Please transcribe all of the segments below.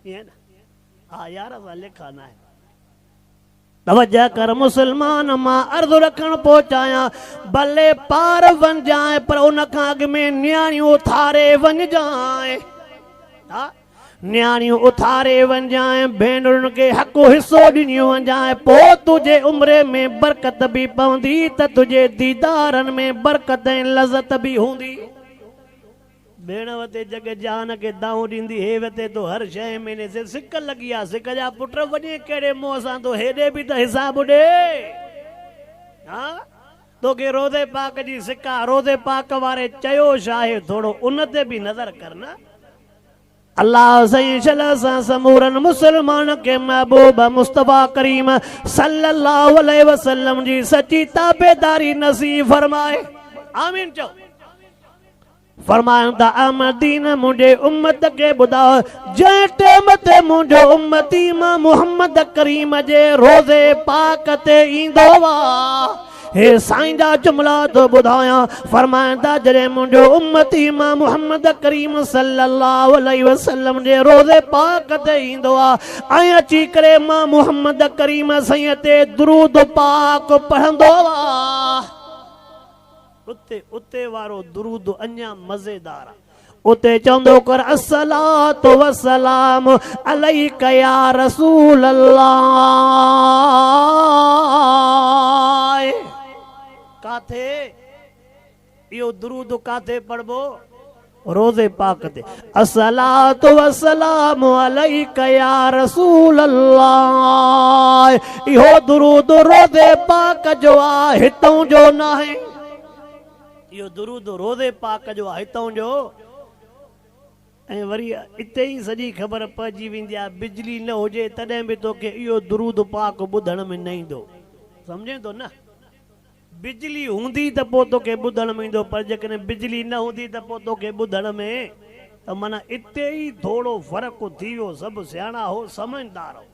ये ना हाँ यार असां लिखा ना है तवज्जो कर मुसलमान मां अर्ज़ रखण पहुचाया भले पार वन जाए पर उन खां अॻु में न्याणियूं उथारे वन जाए न्याणियूं उथारे वन जाए भेनरुनि खे हक़ो हिस्सो ॾिनियूं वञाए पोइ तुझे उम्र में बरकत भी पवंदी त तुझे दीदारनि में बरकत ऐं लज़त भी हूंदी भेण वते जग जान के दाऊं ॾींदी हे वते तो हर शइ में सिक लॻी आहे सिक जा पुट वञे कहिड़े मुंहं सां तो हेॾे बि त हिसाब ॾे हा तोखे रोज़े पाक जी सिका रोज़े पाक वारे चयो छा आहे थोरो उन ते बि नज़र कर न अल्लाह सही शला सां समूरन मुसलमान के महबूब मुस्तफा करीम सल्लल्लाहु अलैहि वसल्लम जी सची ताबेदारी नसीब फरमाए आमीन चओ फरमाइंदा आमदीन मुझे उम्मत के ॿुधाओ जंहिं टेम ते मुंहिंजो उम्मती मां मुहम्मद करीम जे रोज़े पाक ते ईंदो वा हे साईं जा जुमला तो ॿुधायां फरमाइंदा जॾहिं मुंहिंजो उम्मती मां मुहम्मद करीम सल्लल्लाहु अलैहि वसल्लम जे रोज़े पाक ते ईंदो आहे ऐं अची करे मां मुहम्मद करीम साईं ते दुरूद पाक पढ़ंदो आहे उते उते वारो दुरूद अञा मज़ेदार उते चवंदो कर अस्सलातु वस्सलाम अलैका या रसूल अल्लाह काथे इहो दुरूद काथे पढ़बो रोज़े पाक ते अस्सलातु वस्सलाम अलैका या रसूल अल्लाह इहो दुरूद रोज़े पाक जो आहे हितों जो न आहे यो दुरूद रोज़े पाक जो हितों जो ऐं वरी इते ई सॼी ख़बर पइजी वेंदी आहे बिजली न हुजे तॾहिं बि तोखे इहो दुरूद पाक ॿुधण में न ईंदो सम्झे थो न बिजली हूंदी त पोइ तोखे ॿुधण में ईंदो पर जेकॾहिं बिजली न हूंदी त पोइ तोखे ॿुधण में त माना इते ई थोरो फ़र्क़ु थी वियो सभु सियाणा हो समझदार हो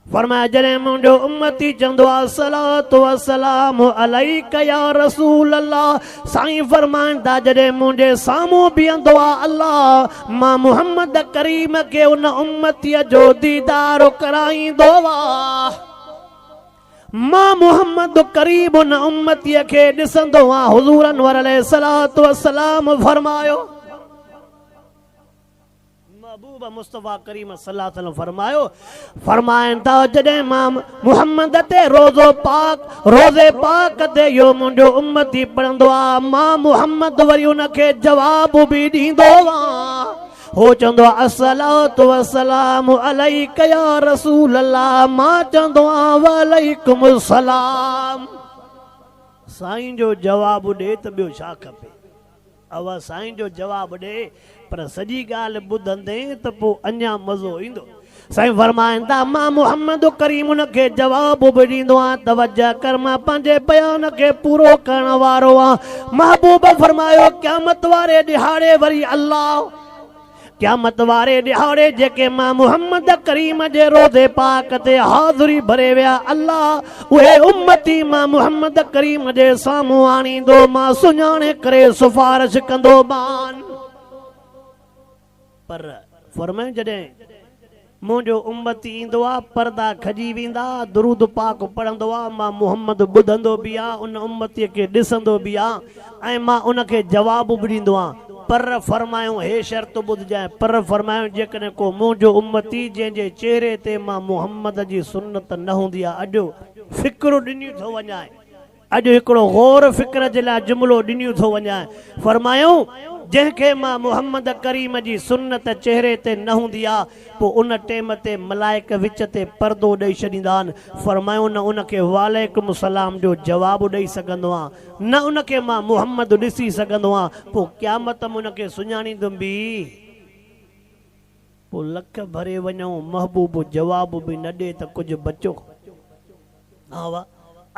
फरमाया जॾहिं मुंहिंजो उम्मती चवंदो आहे सलातो वसलाम अलैका या रसूल अल्लाह साईं फरमाईंदा जॾहिं मुंहिंजे साम्हूं बीहंदो आहे अल्लाह मां मुहम्मद करीम खे उन उम्मतीअ जो दीदार कराईंदो आहे मां मुहम्मद करीम उन उम्मतीअ खे ॾिसंदो आहे हुज़ूर अनवर अलैहिस्सलातु वस्सलाम फरमायो महबूब मुस्तफा करीम सल्लल्लाहु अलैहि वसल्लम फरमायो फरमाइंदा जॾहिं मां मुहम्मद ते रोज़े पाक ते यो मुंहिंजो उम्मती पढ़ंदो आहे मां मुहम्मद वरी उनखे जवाब बि ॾींदो आहे हो चवंदो आहे अस्सलातु वस्सलाम अलैका या रसूल अल्लाह मां चवंदो आहियां वअलैकुम सलाम साईं जो जवाब ॾे त ॿियो छा खपे अवा साईं जो जवाब ॾे पर सॼी ॻाल्हि ॿुधंदे त पोइ अञा मज़ो ईंदो साईं फरमाईंदा मां मुहम्मद करीम उनखे जवाब बि ॾींदो आहियां तवज्जो कर मां पंहिंजे बयान खे पूरो करण वारो आहियां महबूब फरमायो क़यामत वारे ॾिहाड़े वरी अल्लाह क़यामत वारे ॾिहाड़े जेके मां मुहम्मद करीम जे रोज़े पाक ते हाज़िरी भरे विया अल्लाह उहे उम्मती मां मुहम्मद करीम जे साम्हूं आणींदो मां सुञाणे करे सिफारिश कंदो मान पर फरमाए जॾहिं मुंहिंजो उम्मती ईंदो आहे पर्दा खजी वेंदा दुरूद पाक पढ़ंदो आहे मां मुहम्मद ॿुधंदो बि आहे उन उम्मतीअ खे ॾिसंदो बि आहे ऐं मां उनखे जवाब बि ॾींदो आहियां पर फरमायूं हे शर्त ॿुधजांइ पर फरमायूं जेकॾहिं को मुंहिंजो उम्मती जंहिंजे चेहरे ते मां मुहम्मद जी सुन्नत न हूंदी आहे अॼु फ़िक्र ॾिनियूं थो वञाए अॼु हिकिड़ो गौर फ़िक्र जे लाइ जुमिलो ॾिनियूं थो वञाए फरमायूं जंहिंखे मां मुहम्मद करीम जी सुन्नत चेहरे ते न हूंदी आहे पोइ उन टेम ते मलाइक विच ते पर्दो ॾेई छॾींदा आहिनि फरमायूं न उनखे वालेकुम सलाम जो जवाबु ॾेई सघंदो आहे न उनखे मां मुहम्मद ॾिसी सघंदो आहियां पोइ क़यामत में उनखे सुञाणींदुमि बि पोइ लख भरे वञूं महबूब जवाब बि न ॾे त कुझु बचो हा वाह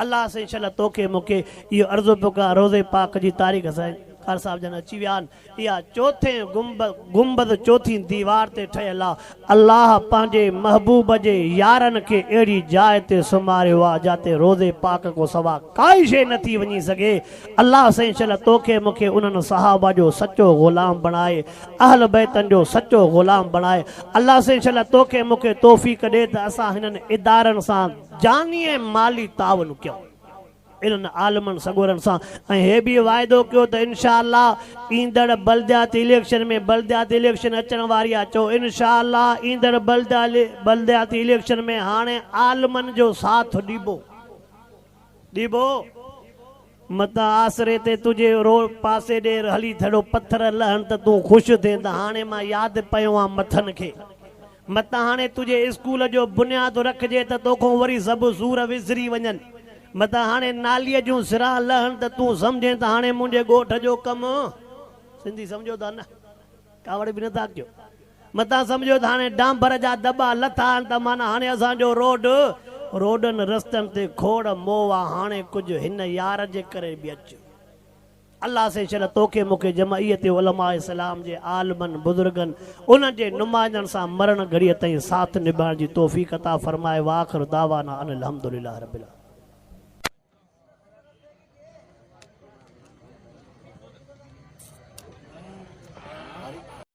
अल्लाह से इंशाअल्लाह तोखे मूंखे इहो अर्ज़ु पियो कयां रोज़े पाक जी तारीख़ सां कार साहब जन अची विया आहिनि। इहा चौथे गुंबद चौथी दीवार ते ठहियल आहे। अल्लाह पंहिंजे महबूब जे यारनि खे अहिड़ी जाइ ते सुम्हारियो आहे जिते रोज़े पाक को सवा काई शइ नथी वञी सघे। अल्लाह साईं शल तोखे मूंखे उन्हनि सहाबा जो सचो ग़ुलाम बणाए, अहल बैतनि जो सचो ग़ुलाम बणाए। अल्लाह साईं शल तोखे मूंखे तौफ़ीक़ ॾे त असां हिननि इदारनि सां जानी ऐं माली तावन कयूं, इन्हनि आलमनि सगोरनि सां। ऐं हे बि वाइदो कयो त इंशाअल्लाह ईंदड़ बल्दियाती इलेक्शन में, बल्दियाती इलेक्शन अचण वारी आहे, चओ इंशाअल्लाह ईंदड़ बल्दियाती इलेक्शन में हाणे आलमनि जो साथ ॾिबो। मता आसरे ते तुझे रोड पासे ॾे हली थोरो पत्थर लहनि त तूं ख़ुशि थिए त हाणे मां यादि पियो आहियां मथनि खे। मता हाणे तुझे स्कूल जो बुनियादु रखिजे त तोखां वरी सभु सूर विसरी वञनि। मता हाणे नालीअ जूं सिरां लहनि त तूं सम्झे त हाणे मुंहिंजे ॻोठ जो कमु, सिंधी सम्झो था न, कावड़ बि नथा कयो। मता सम्झो त हाणे डांबर जा दॿा लथा आहिनि त माना हाणे असांजो रोडनि रस्तनि ते खोड़ मोह आहे। हाणे कुझु हिन यार जे करे बि अचु। अल्लाह से शल तोखे मूंखे जमाइयत उलमा इस्लाम जे आलमनि बुज़ुर्गनि उन्हनि जे नुमाइंदनि सां मरण घड़ीअ ताईं साथ निभाइण जी तौफ़ीक़ अता फरमाए। वाखिर दावाना अनिल हम्दुलिल्लाह रब्बिल आलमीन।